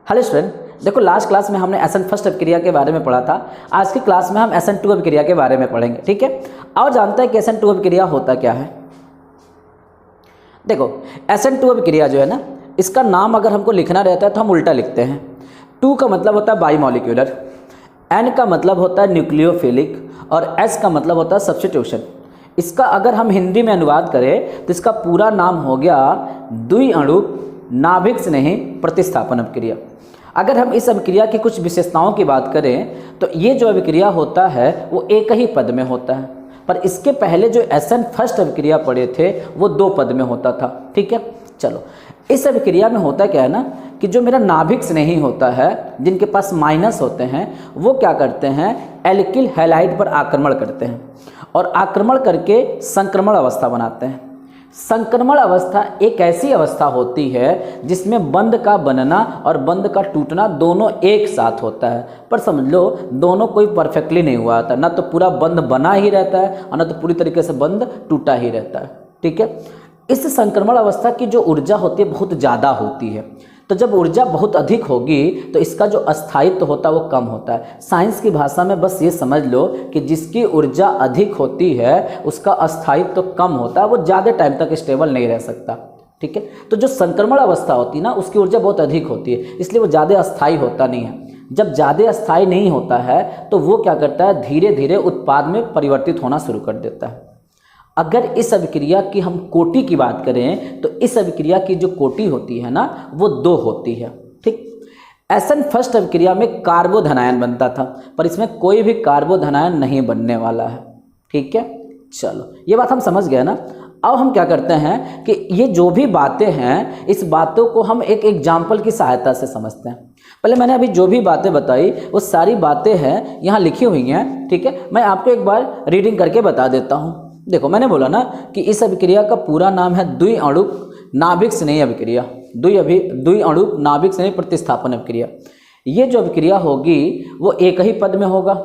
Hello student, देखो last class में हमने SN फर्स्ट अभिक्रिया के बारे में पढ़ा था। आज की क्लास में हम SN टू अभिक्रिया के बारे में पढ़ेंगे। ठीक है, और जानते हैं कि SN टू अभिक्रिया होता क्या है। देखो SN टू अभिक्रिया जो है ना, इसका नाम अगर हमको लिखना रहता है तो हम उल्टा लिखते हैं। टू का मतलब होता है बाईमॉलिक्यूलर, N का मतलब होता है न्यूक्लियोफिलिक और S का मतलब होता है सब्स्टिट्यूशन। इसका अगर हम हिंदी में अनुवाद करें तो इसका पूरा नाम हो गया द्विअणुक नाभिक स्नेही प्रतिस्थापन अभिक्रिया। अगर हम इस अभिक्रिया की कुछ विशेषताओं की बात करें तो ये जो अभिक्रिया होता है वो एक ही पद में होता है, पर इसके पहले जो SN फर्स्ट अभिक्रिया पढ़े थे वो दो पद में होता था। ठीक है, चलो इस अभिक्रिया में होता क्या है ना कि जो मेरा नाभिक स्नेही होता है, जिनके पास माइनस होते हैं, वो क्या करते हैं, एल्किल हैलाइड पर आक्रमण करते हैं और आक्रमण करके संक्रमण अवस्था बनाते हैं। संक्रमण अवस्था एक ऐसी अवस्था होती है जिसमें बंध का बनना और बंध का टूटना दोनों एक साथ होता है, पर समझ लो दोनों कोई परफेक्टली नहीं हुआ था, ना तो पूरा बंध बना ही रहता है और ना तो पूरी तरीके से बंध टूटा ही रहता है। ठीक है, इस संक्रमण अवस्था की जो ऊर्जा होती है बहुत ज़्यादा होती है, तो जब ऊर्जा बहुत अधिक होगी तो इसका जो अस्थायित्व होता है वो कम होता है। साइंस की भाषा में बस ये समझ लो कि जिसकी ऊर्जा अधिक होती है उसका अस्थायित्व कम होता है, वो ज़्यादा टाइम तक स्टेबल नहीं रह सकता। ठीक है, तो जो संक्रमण अवस्था होती है ना उसकी ऊर्जा बहुत अधिक होती है, इसलिए वो ज़्यादा अस्थायी होता नहीं है। जब ज़्यादा अस्थायी नहीं होता है तो वो क्या करता है, धीरे धीरे उत्पाद में परिवर्तित होना शुरू कर देता है। अगर इस अभिक्रिया की हम कोटि की बात करें तो इस अभिक्रिया की जो कोटि होती है ना वो दो होती है। ठीक, SN फर्स्ट अभिक्रिया में कार्बोधनायन बनता था, पर इसमें कोई भी कार्बोधनायन नहीं बनने वाला है। ठीक है, चलो ये बात हम समझ गए ना। अब हम क्या करते हैं कि ये जो भी बातें हैं इस बातों को हम एक एग्जाम्पल की सहायता से समझते हैं। पहले मैंने अभी जो भी बातें बताई वो सारी बातें हैं यहाँ लिखी हुई हैं। ठीक है, मैं आपको एक बार रीडिंग करके बता देता हूँ। देखो मैंने बोला ना कि इस अभिक्रिया का पूरा नाम है द्विअणुक नाभिक स्नेही अभिक्रिया, द्विअणुक नाभिक स्नेही प्रतिस्थापन अभिक्रिया। ये जो अभिक्रिया होगी वो एक ही पद में होगा।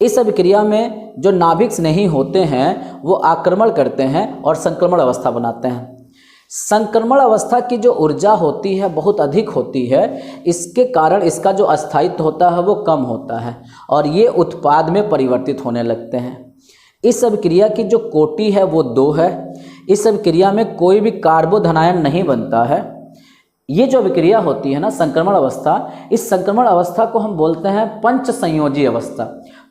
इस अभिक्रिया में जो नाभिक स्नेही होते हैं वो आक्रमण करते हैं और संक्रमण अवस्था बनाते हैं। संक्रमण अवस्था की जो ऊर्जा होती है बहुत अधिक होती है, इसके कारण इसका जो अस्थायित्व होता है वो कम होता है और ये उत्पाद में परिवर्तित होने लगते हैं। इस अभिक्रिया की जो कोटि है वो दो है। इस अभिक्रिया में कोई भी कार्बोधनायन नहीं बनता है। ये जो अभिक्रिया होती है ना संक्रमण अवस्था, इस संक्रमण अवस्था को हम बोलते हैं पंच संयोजी अवस्था।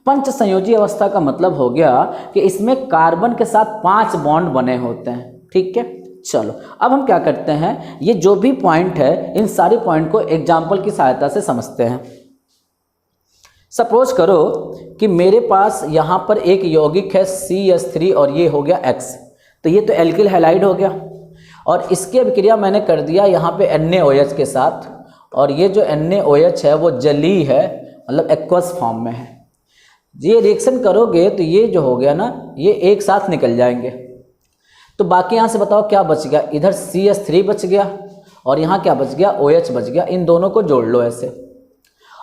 पंच संयोजी अवस्था का मतलब हो गया कि इसमें कार्बन के साथ 5 बॉन्ड बने होते हैं। ठीक है, चलो अब हम क्या करते हैं, ये जो भी पॉइंट है इन सारे पॉइंट को एग्जाम्पल की सहायता से समझते हैं। सपोज करो कि मेरे पास यहाँ पर एक यौगिक है CH3 और ये हो गया X, तो ये तो एल्किल हैलाइड हो गया और इसकी अभिक्रिया मैंने कर दिया यहाँ पे NaOH के साथ, और ये जो NaOH है वो जलीय है, मतलब एक्वस फॉर्म में है। ये रिएक्शन करोगे तो ये जो हो गया ना ये एक साथ निकल जाएंगे, तो बाकी यहाँ से बताओ क्या बच गया, इधर CH3 बच गया और यहाँ क्या बच गया, OH बच गया। इन दोनों को जोड़ लो ऐसे,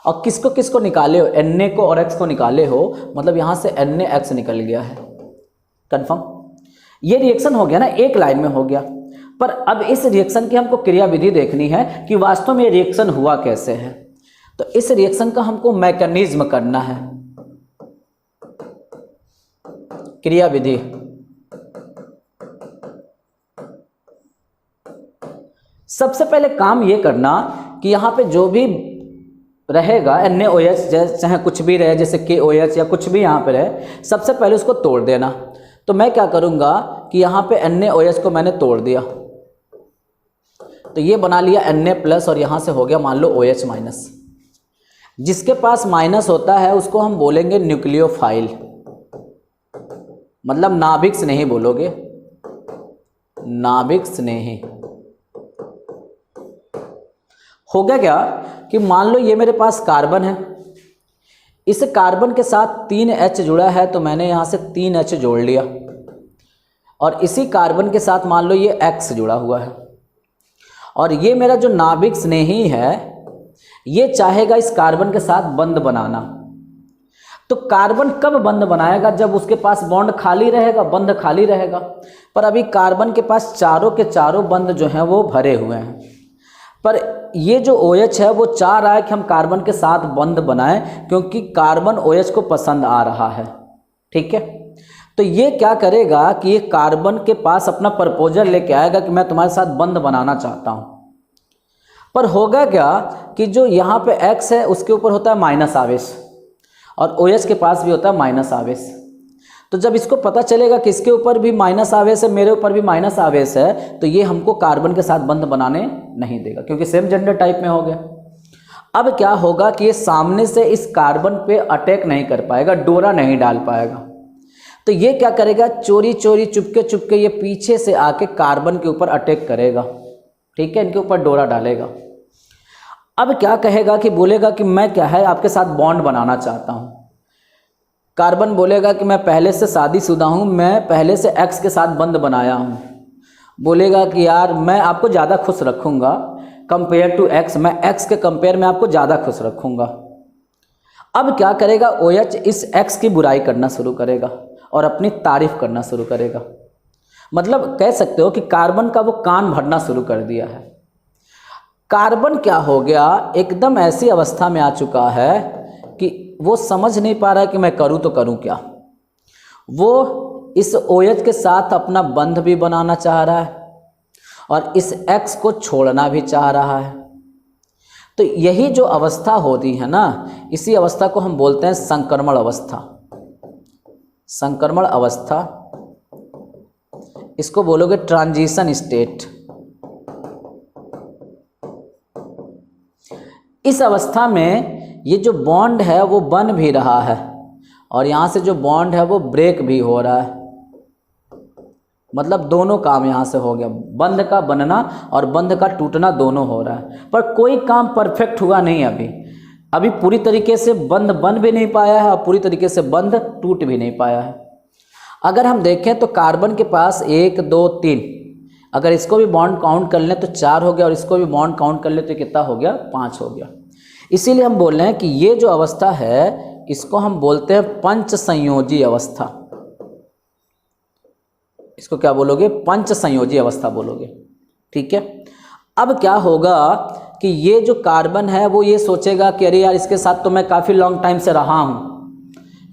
और किसको किसको निकाले हो, Na को और X को निकाले हो, मतलब यहाँ से NaX निकल गया है। कंफर्म, ये रिएक्शन हो गया ना, एक लाइन में हो गया। पर अब इस रिएक्शन की हमको क्रिया विधि देखनी है कि वास्तव में ये रिएक्शन हुआ कैसे है। तो इस रिएक्शन का हमको मैकेनिज्म करना है, क्रिया विधि। सबसे पहले काम ये करना कि यहाँ पे जो भी रहेगा NaOH, चाहे कुछ भी रहे, जैसे KOH या कुछ भी यहाँ पे रहे, सबसे पहले उसको तोड़ देना। तो मैं क्या करूँगा कि यहाँ पे NaOH को मैंने तोड़ दिया, तो ये बना लिया Na+ और यहाँ से हो गया मान लो OH-। जिसके पास माइनस होता है उसको हम बोलेंगे न्यूक्लियोफाइल, मतलब नाभिक स्नेही बोलोगे, नाभिक स्नेही। हो गया क्या कि मान लो ये मेरे पास कार्बन है, इस कार्बन के साथ 3H जुड़ा है तो मैंने यहाँ से 3H जोड़ लिया, और इसी कार्बन के साथ मान लो ये X जुड़ा हुआ है, और ये मेरा जो नाभिक स्नेही है ये चाहेगा इस कार्बन के साथ बंध बनाना। तो कार्बन कब बंध बनाएगा, जब उसके पास बॉन्ड खाली रहेगा, बंध खाली रहेगा। पर अभी कार्बन के पास चारों के चारों बंध जो हैं वो भरे हुए हैं, पर ये जो OH है वो चाह रहा है कि हम कार्बन के साथ बंध बनाएं, क्योंकि कार्बन OH को पसंद आ रहा है। ठीक है, तो ये क्या करेगा कि ये कार्बन के पास अपना प्रपोजल लेके आएगा कि मैं तुम्हारे साथ बंध बनाना चाहता हूँ। पर होगा क्या कि जो यहाँ पे X है उसके ऊपर होता है माइनस आवेश और OH के पास भी होता है माइनस आवेश। तो जब इसको पता चलेगा कि इसके ऊपर भी माइनस आवेश है, मेरे ऊपर भी माइनस आवेश है, तो ये हमको कार्बन के साथ बंध बनाने नहीं देगा, क्योंकि सेम जेंडर टाइप में हो गया। अब क्या होगा कि ये सामने से इस कार्बन पे अटैक नहीं कर पाएगा, डोरा नहीं डाल पाएगा। तो ये क्या करेगा, चोरी चोरी चुपके चुपके ये पीछे से आके कार्बन के ऊपर अटैक करेगा। ठीक है, इनके ऊपर डोरा डालेगा। अब क्या कहेगा कि बोलेगा कि मैं क्या है आपके साथ बॉन्ड बनाना चाहता हूँ। कार्बन बोलेगा कि मैं पहले से शादीशुदा हूँ, मैं पहले से X के साथ बंध बनाया हूँ। बोलेगा कि यार मैं आपको ज़्यादा खुश रखूँगा कंपेयर टू X, मैं X के कंपेयर में आपको ज़्यादा खुश रखूँगा। अब क्या करेगा, OH इस X की बुराई करना शुरू करेगा और अपनी तारीफ करना शुरू करेगा। मतलब कह सकते हो कि कार्बन का वो कान भरना शुरू कर दिया है। कार्बन क्या हो गया, एकदम ऐसी अवस्था में आ चुका है कि वो समझ नहीं पा रहा है कि मैं करूँ तो करूँ क्या। वो इस OH के साथ अपना बंध भी बनाना चाह रहा है और इस X को छोड़ना भी चाह रहा है। तो यही जो अवस्था होती है ना, इसी अवस्था को हम बोलते हैं संक्रमण अवस्था। संक्रमण अवस्था, इसको बोलोगे ट्रांजिशन स्टेट। इस अवस्था में ये जो बॉन्ड है वो बन भी रहा है और यहाँ से जो बॉन्ड है वो ब्रेक भी हो रहा है। मतलब दोनों काम यहाँ से हो गया, बंध का बनना और बंध का टूटना दोनों हो रहा है। पर कोई काम परफेक्ट हुआ नहीं अभी पूरी तरीके से बंध बन भी नहीं पाया है और पूरी तरीके से बंध टूट भी नहीं पाया है। अगर हम देखें तो कार्बन के पास 1 2 3, अगर इसको भी बॉन्ड काउंट कर लें तो 4 हो गया और इसको भी बॉन्ड काउंट कर लें तो कितना हो गया, 5 हो गया। इसीलिए हम बोल रहे हैं कि ये जो अवस्था है इसको हम बोलते हैं पंच संयोजी अवस्था। इसको क्या बोलोगे, पंच संयोजी अवस्था बोलोगे। ठीक है, अब क्या होगा कि ये जो कार्बन है वो ये सोचेगा कि अरे यार इसके साथ तो मैं काफ़ी लॉन्ग टाइम से रहा हूँ,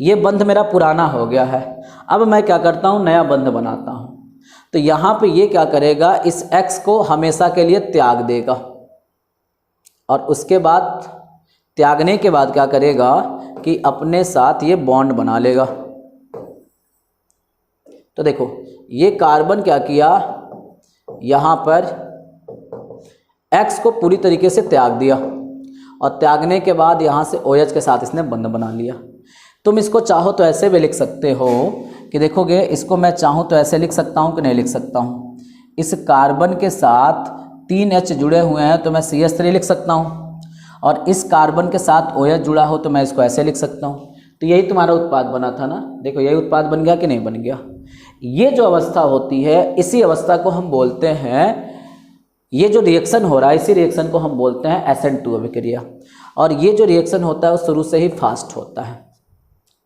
ये बंध मेरा पुराना हो गया है, अब मैं क्या करता हूँ, नया बंध बनाता हूँ। तो यहाँ पे ये क्या करेगा, इस X को हमेशा के लिए त्याग देगा और उसके बाद त्यागने के बाद क्या करेगा कि अपने साथ ये बॉन्ड बना लेगा। तो देखो ये कार्बन क्या किया, यहाँ पर X को पूरी तरीके से त्याग दिया और त्यागने के बाद यहाँ से OH के साथ इसने बंध बना लिया। तुम इसको चाहो तो ऐसे भी लिख सकते हो कि देखोगे, इसको मैं चाहूँ तो ऐसे लिख सकता हूँ कि नहीं लिख सकता हूँ। इस कार्बन के साथ 3 H जुड़े हुए हैं तो मैं CH3 लिख सकता हूँ और इस कार्बन के साथ OH जुड़ा हो तो मैं इसको ऐसे लिख सकता हूँ। तो यही तुम्हारा उत्पाद बना था ना, देखो यही उत्पाद बन गया कि नहीं बन गया। ये जो अवस्था होती है, इसी अवस्था को हम बोलते हैं, ये जो रिएक्शन हो रहा है इसी रिएक्शन को हम बोलते हैं SN2 अभिक्रिया। और ये जो रिएक्शन होता है वो शुरू से ही फास्ट होता है।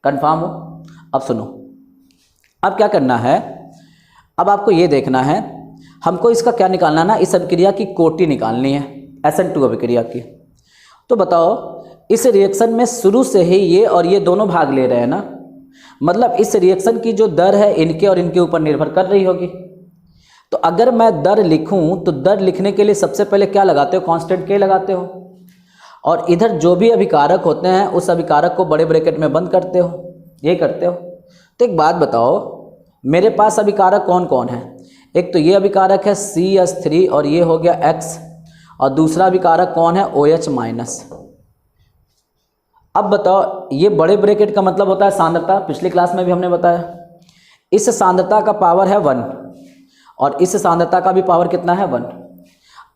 कंफर्म हो? अब सुनो, अब क्या करना है, अब आपको ये देखना है, हमको इसका क्या निकालना ना, इस अभिक्रिया की कोटि निकालनी है, SN2 अभिक्रिया की। तो बताओ, इस रिएक्शन में शुरू से ही ये और ये दोनों भाग ले रहे हैं ना, मतलब इस रिएक्शन की जो दर है इनके और इनके ऊपर निर्भर कर रही होगी। तो अगर मैं दर लिखूं तो दर लिखने के लिए सबसे पहले क्या लगाते हो, कांस्टेंट K लगाते हो और इधर जो भी अभिकारक होते हैं उस अभिकारक को बड़े ब्रैकेट में बंद करते हो, यही करते हो। तो एक बात बताओ, मेरे पास अभिकारक कौन कौन है, एक तो ये अभिकारक है CH3 और ये हो गया X, और दूसरा अभिकारक कौन है, OH माइनस। अब बताओ, ये बड़े ब्रैकेट का मतलब होता है सांद्रता, पिछली क्लास में भी हमने बताया। इस सांद्रता का पावर है 1 और इस सांद्रता का भी पावर कितना है, 1।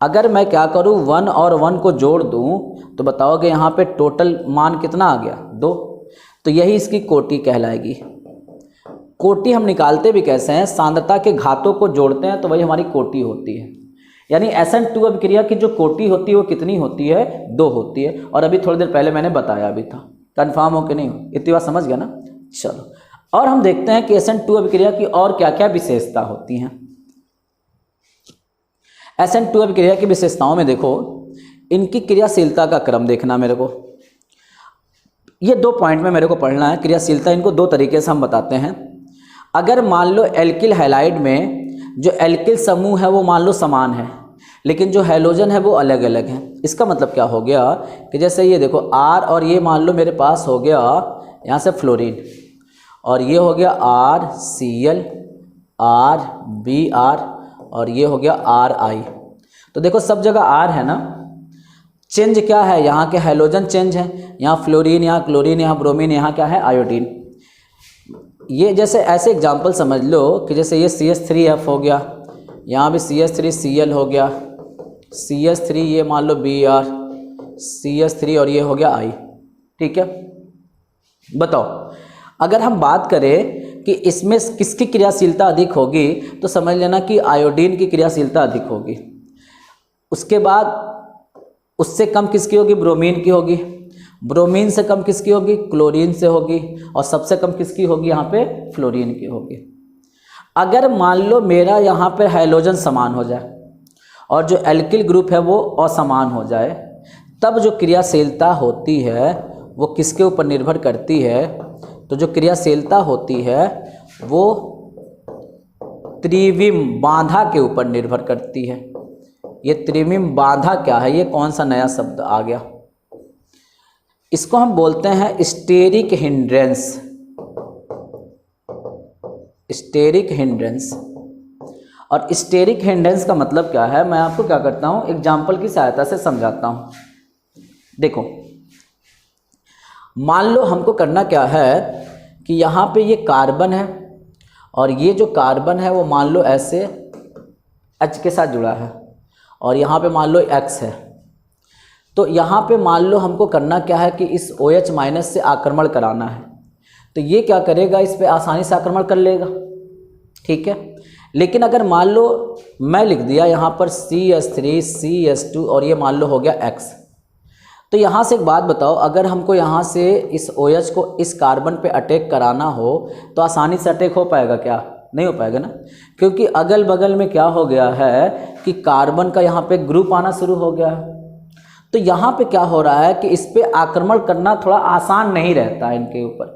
अगर मैं क्या करूँ, 1 और 1 को जोड़ दूँ तो बताओगे यहाँ पे टोटल मान कितना आ गया, 2। तो यही इसकी कोटि कहलाएगी। कोटि हम निकालते भी कैसे हैं, सांद्रता के घातों को जोड़ते हैं तो वही हमारी कोटि होती है। यानी SN2 अभिक्रिया की जो कोटि होती है वो कितनी होती है, 2 होती है। और अभी थोड़ी देर पहले मैंने बताया भी था। कंफर्म हो कि नहीं हो, इतनी बात समझ गया ना। चलो, और हम देखते हैं कि SN2 अभिक्रिया की और क्या क्या विशेषता होती हैं। SN2 अभिक्रिया की विशेषताओं में देखो, इनकी क्रियाशीलता का क्रम देखना मेरे को। ये 2 पॉइंट में मेरे को पढ़ना है क्रियाशीलता। इनको 2 तरीके से हम बताते हैं। अगर मान लो एल्किल हैलाइड में जो एल्किल समूह है वो मान लो समान है, लेकिन जो हैलोजन है वो अलग अलग है। इसका मतलब क्या हो गया कि जैसे ये देखो R और ये मान लो मेरे पास हो गया यहाँ से फ्लोरीन, और ये हो गया RCl RBr और ये हो गया RI। तो देखो सब जगह R है ना, चेंज क्या है, यहाँ के हैलोजन चेंज है, यहाँ फ्लोरीन, यहाँ क्लोरीन, यहाँ ब्रोमीन, यहाँ क्या है आयोडीन। ये जैसे ऐसे एग्जांपल समझ लो कि जैसे ये CH3F हो गया, यहाँ भी CH3Cl हो गया, CH3 ये मान लो Br, CH3 और ये हो गया I। ठीक है, बताओ अगर हम बात करें कि इसमें किसकी क्रियाशीलता अधिक होगी तो समझ लेना कि आयोडीन की क्रियाशीलता अधिक होगी। उसके बाद उससे कम किसकी होगी, ब्रोमीन की होगी। ब्रोमीन से कम किसकी होगी, क्लोरीन से होगी। और सबसे कम किसकी होगी, यहाँ पे फ्लोरीन की होगी। अगर मान लो मेरा यहाँ पे हैलोजन समान हो जाए और जो एल्किल ग्रुप है वो असमान हो जाए, तब जो क्रियाशीलता होती है वो किसके ऊपर निर्भर करती है, तो जो क्रियाशीलता होती है वो त्रिविम बाधा के ऊपर निर्भर करती है। ये त्रिविम बाधा क्या है, ये कौन सा नया शब्द आ गया, इसको हम बोलते हैं स्टेरिक हिंड्रेंस। Steric hindrance. और स्टेरिक हिंड्रेंस का मतलब क्या है, मैं आपको क्या करता हूं एग्जाम्पल की सहायता से समझाता हूं। देखो मान लो हमको करना क्या है कि यहाँ पे ये कार्बन है और ये जो कार्बन है वो मान लो ऐसे H के साथ जुड़ा है और यहाँ पे मान लो X है। तो यहाँ पे मान लो हमको करना क्या है कि इस OH माइनस से आक्रमण कराना है, तो ये क्या करेगा, इस पे आसानी से आक्रमण कर लेगा। ठीक है, लेकिन अगर मान लो मैं लिख दिया यहाँ पर CH3 CH2 और ये मान लो हो गया X, तो यहाँ से एक बात बताओ, अगर हमको यहाँ से इस OH को इस कार्बन पे अटैक कराना हो तो आसानी से अटैक हो पाएगा क्या, नहीं हो पाएगा ना, क्योंकि अगल बगल में क्या हो गया है कि कार्बन का यहाँ पे ग्रुप आना शुरू हो गया है। तो यहाँ पे क्या हो रहा है कि इस पे आक्रमण करना थोड़ा आसान नहीं रहता है इनके ऊपर।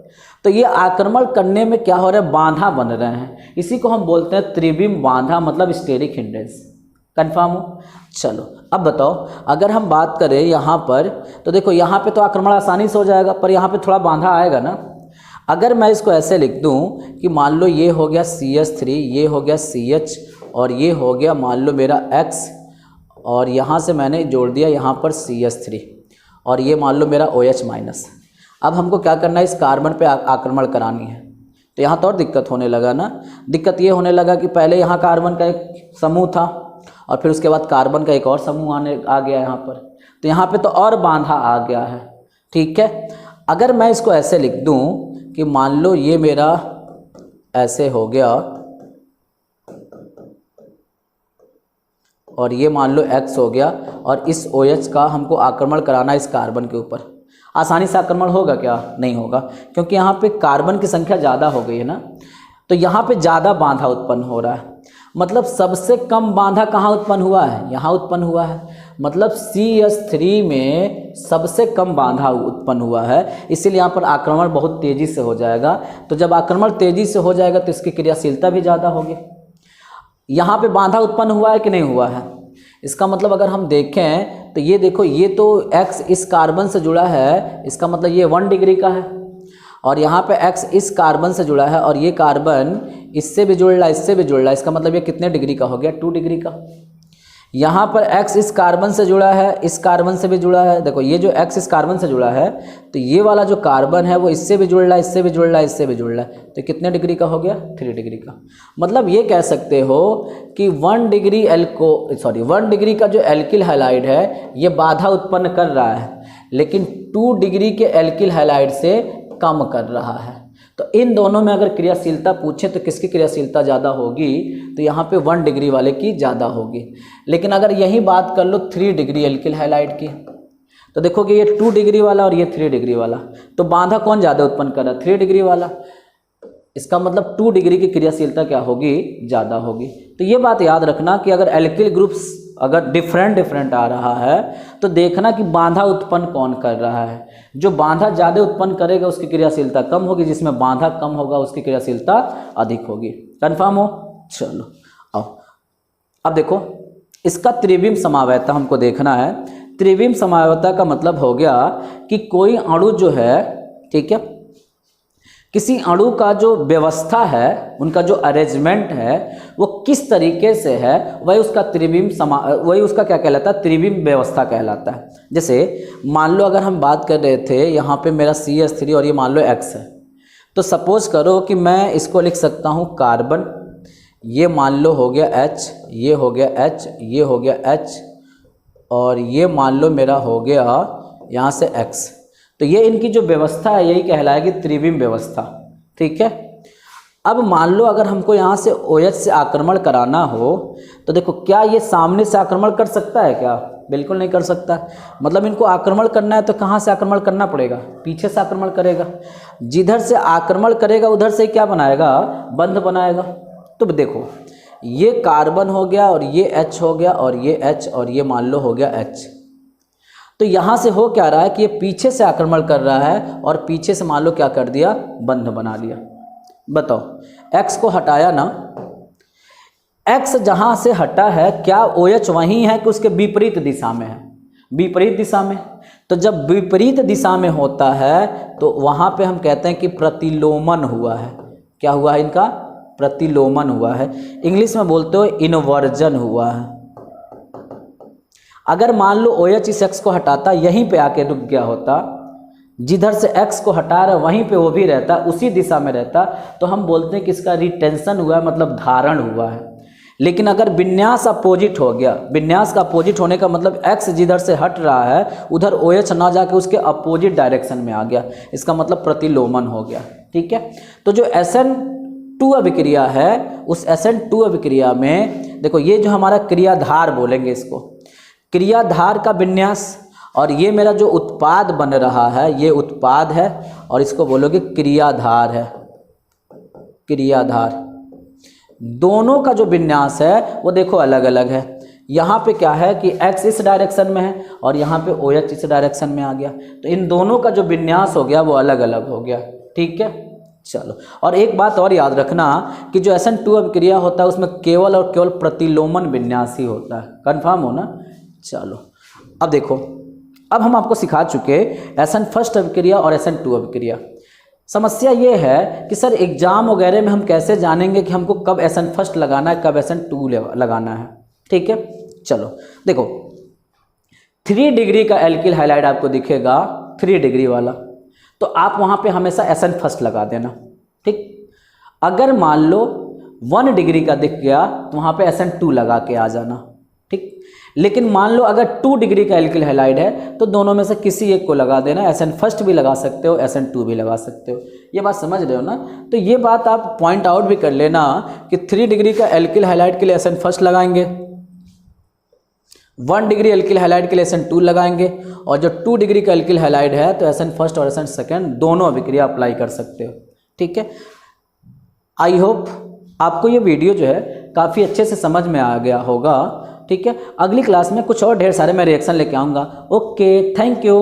तो ये आक्रमण करने में क्या हो रहा है, बाधा बन रहे हैं। इसी को हम बोलते हैं त्रिविम बाधा, मतलब स्टेरिक हिंड्रेंस। कन्फर्म हो? चलो अब बताओ, अगर हम बात करें यहाँ पर तो देखो यहाँ पे तो आक्रमण आसानी से हो जाएगा, पर यहाँ पे थोड़ा बाधा आएगा ना। अगर मैं इसको ऐसे लिख दूँ कि मान लो ये हो गया CH3, ये हो गया CH और ये हो गया मान लो मेरा X, और यहाँ से मैंने जोड़ दिया यहाँ पर CH3 और ये मान लो मेरा OH माइनस। अब हमको क्या करना है, इस कार्बन पे आक्रमण करानी है। तो यहाँ तो और दिक्कत होने लगा ना। दिक्कत ये होने लगा कि पहले यहाँ कार्बन का एक समूह था और फिर उसके बाद कार्बन का एक और समूह आ गया यहाँ पर, तो यहाँ पे तो और बांधा आ गया है। ठीक है, अगर मैं इसको ऐसे लिख दूँ कि मान लो ये मेरा ऐसे हो गया और ये मान लो X हो गया, और इस OH का हमको आक्रमण कराना है इस कार्बन के ऊपर। आसानी से आक्रमण होगा क्या, नहीं होगा, क्योंकि यहाँ पे कार्बन की संख्या ज़्यादा हो गई है ना। तो यहाँ पे ज़्यादा बांधा उत्पन्न हो रहा है। मतलब सबसे कम बांधा कहाँ उत्पन्न हुआ है, यहाँ उत्पन्न हुआ है। मतलब CH3 में सबसे कम बांधा उत्पन्न हुआ है, इसीलिए यहाँ पर आक्रमण बहुत तेज़ी से हो जाएगा। तो जब आक्रमण तेज़ी से हो जाएगा तो इसकी क्रियाशीलता भी ज़्यादा होगी। यहाँ पे बांधा उत्पन्न हुआ है कि नहीं हुआ है, इसका मतलब अगर हम देखें तो ये देखो, ये तो X इस कार्बन से जुड़ा है, इसका मतलब ये 1 डिग्री का है, और यहाँ पे X इस कार्बन से जुड़ा है और ये कार्बन इससे भी जुड़ रहा है, इससे भी जुड़ रहा है। इसका मतलब ये कितने डिग्री का हो गया, 2 डिग्री का। यहाँ पर X इस कार्बन से जुड़ा है, इस कार्बन से भी जुड़ा है। देखो ये जो X इस कार्बन से जुड़ा है, तो ये वाला जो कार्बन है वो इससे भी जुड़ रहा है, इससे भी जुड़ रहा है, इससे भी जुड़ रहा है। तो कितने डिग्री का हो गया, 3 डिग्री का। मतलब ये कह सकते हो कि 1 डिग्री का जो एल्किल हैलाइड है ये बाधा उत्पन्न कर रहा है, लेकिन 2 डिग्री के एल्किल हैलाइड से कम कर रहा है। तो इन दोनों में अगर क्रियाशीलता पूछे तो किसकी क्रियाशीलता ज़्यादा होगी, तो यहाँ पे 1 डिग्री वाले की ज़्यादा होगी। लेकिन अगर यही बात कर लो 3 डिग्री एल्किल हैलाइड की, तो देखोगे ये 2 डिग्री वाला और ये 3 डिग्री वाला, तो बाधा कौन ज़्यादा उत्पन्न कर रहा है, 3 डिग्री वाला। इसका मतलब 2 डिग्री की क्रियाशीलता क्या होगी, ज़्यादा होगी। तो ये बात याद रखना कि अगर एल्किल ग्रुप अगर डिफरेंट आ रहा है तो देखना कि बांधा उत्पन्न कौन कर रहा है। जो बांधा ज़्यादा उत्पन्न करेगा उसकी क्रियाशीलता कम होगी, जिसमें बांधा कम होगा उसकी क्रियाशीलता अधिक होगी। कन्फर्म हो? चलो आओ अब देखो, इसका त्रिविम समवायता हमको देखना है। त्रिविम समवायता का मतलब हो गया कि कोई अणु जो है, ठीक है, किसी अणु का जो व्यवस्था है, उनका जो अरेंजमेंट है वो किस तरीके से है, वही उसका वही उसका क्या कहलाता है, त्रिविम व्यवस्था कहलाता है। जैसे मान लो अगर हम बात कर रहे थे यहाँ पे मेरा CH3 और ये मान लो X है, तो सपोज करो कि मैं इसको लिख सकता हूँ कार्बन, ये मान लो हो गया H, ये हो गया H, ये हो गया H, और ये मान लो मेरा हो गया यहाँ से X। तो ये इनकी जो व्यवस्था है यही कहलाएगी त्रिविम व्यवस्था, ठीक है। अब मान लो अगर हमको यहाँ से OH से आक्रमण कराना हो तो देखो, क्या ये सामने से आक्रमण कर सकता है क्या? बिल्कुल नहीं कर सकता। मतलब इनको आक्रमण करना है तो कहाँ से आक्रमण करना पड़ेगा? पीछे से आक्रमण करेगा। जिधर से आक्रमण करेगा उधर से क्या बनाएगा? बंध बनाएगा। तो देखो, ये कार्बन हो गया और ये H हो गया और ये H और ये मान लो हो गया H। तो यहाँ से हो क्या रहा है कि ये पीछे से आक्रमण कर रहा है और पीछे से मान लो क्या कर दिया? बंध बना लिया। बताओ, X को हटाया ना, X जहाँ से हटा है क्या OH वहीं है कि उसके विपरीत दिशा में है? विपरीत दिशा में। तो जब विपरीत दिशा में होता है तो वहाँ पे हम कहते हैं कि प्रतिलोमन हुआ है। क्या हुआ है? इनका प्रतिलोमन हुआ है। इंग्लिश में बोलते हो इनवर्जन हुआ है। अगर मान लो OH इस X को हटाता, यहीं पे आके रुक गया होता, जिधर से X को हटा रहा वहीं पे वो भी रहता, उसी दिशा में रहता, तो हम बोलते हैं कि इसका रिटेंशन हुआ है, मतलब धारण हुआ है। लेकिन अगर विन्यास अपोजिट हो गया, विन्यास का अपोजिट होने का मतलब X जिधर से हट रहा है उधर OH ना जाके उसके अपोजिट डायरेक्शन में आ गया, इसका मतलब प्रतिलोमन हो गया, ठीक है। तो जो SN2 अभिक्रिया है, उस SN2 अभिक्रिया में देखो, ये जो हमारा क्रियाधार बोलेंगे इसको, क्रियाधार का विन्यास, और ये मेरा जो उत्पाद बन रहा है ये उत्पाद है, और इसको बोलोगे क्रियाधार है। क्रियाधार, दोनों का जो विन्यास है वो देखो अलग अलग है। यहाँ पे क्या है कि X इस डायरेक्शन में है और यहाँ पे OH इस डायरेक्शन में आ गया, तो इन दोनों का जो विन्यास हो गया वो अलग अलग हो गया, ठीक है। चलो, और एक बात और याद रखना कि जो SN2 अभिक्रिया होता है उसमें केवल और केवल प्रतिलोमन विन्यास ही होता है। कन्फर्म हो ना? चलो अब देखो, अब हम आपको सिखा चुके SN1 अभिक्रिया और SN2 अभिक्रिया। समस्या ये है कि सर एग्जाम वगैरह में हम कैसे जानेंगे कि हमको कब SN1 लगाना है, कब SN2 लगाना है, ठीक है। चलो देखो, 3 डिग्री का एल्किल हाइलाइड आपको दिखेगा, 3 डिग्री वाला, तो आप वहाँ पे हमेशा SN1 लगा देना, ठीक। अगर मान लो 1 डिग्री का दिख गया तो वहाँ पे SN2 लगा के आ जाना, ठीक। लेकिन मान लो अगर 2 डिग्री का एल्किल हैलाइड है तो दोनों में से किसी एक को लगा देना। SN1 भी लगा सकते हो, SN2 भी लगा सकते हो। ये बात समझ रहे हो ना? तो ये बात आप पॉइंट आउट भी कर लेना कि 3 डिग्री का एल्किल हैलाइड के लिए SN1 लगाएंगे, 1 डिग्री एल्किल हैलाइड के लिए SN2 लगाएंगे, और जो 2 डिग्री का एल्किल हैलाइड है तो SN1 और SN2 दोनों अभिक्रिया अप्लाई कर सकते हो, ठीक है। आई होप आपको ये वीडियो जो है काफ़ी अच्छे से समझ में आ गया होगा, ठीक है। अगली क्लास में कुछ और ढेर सारे मैं रिएक्शन लेके आऊँगा। Okay, thank you.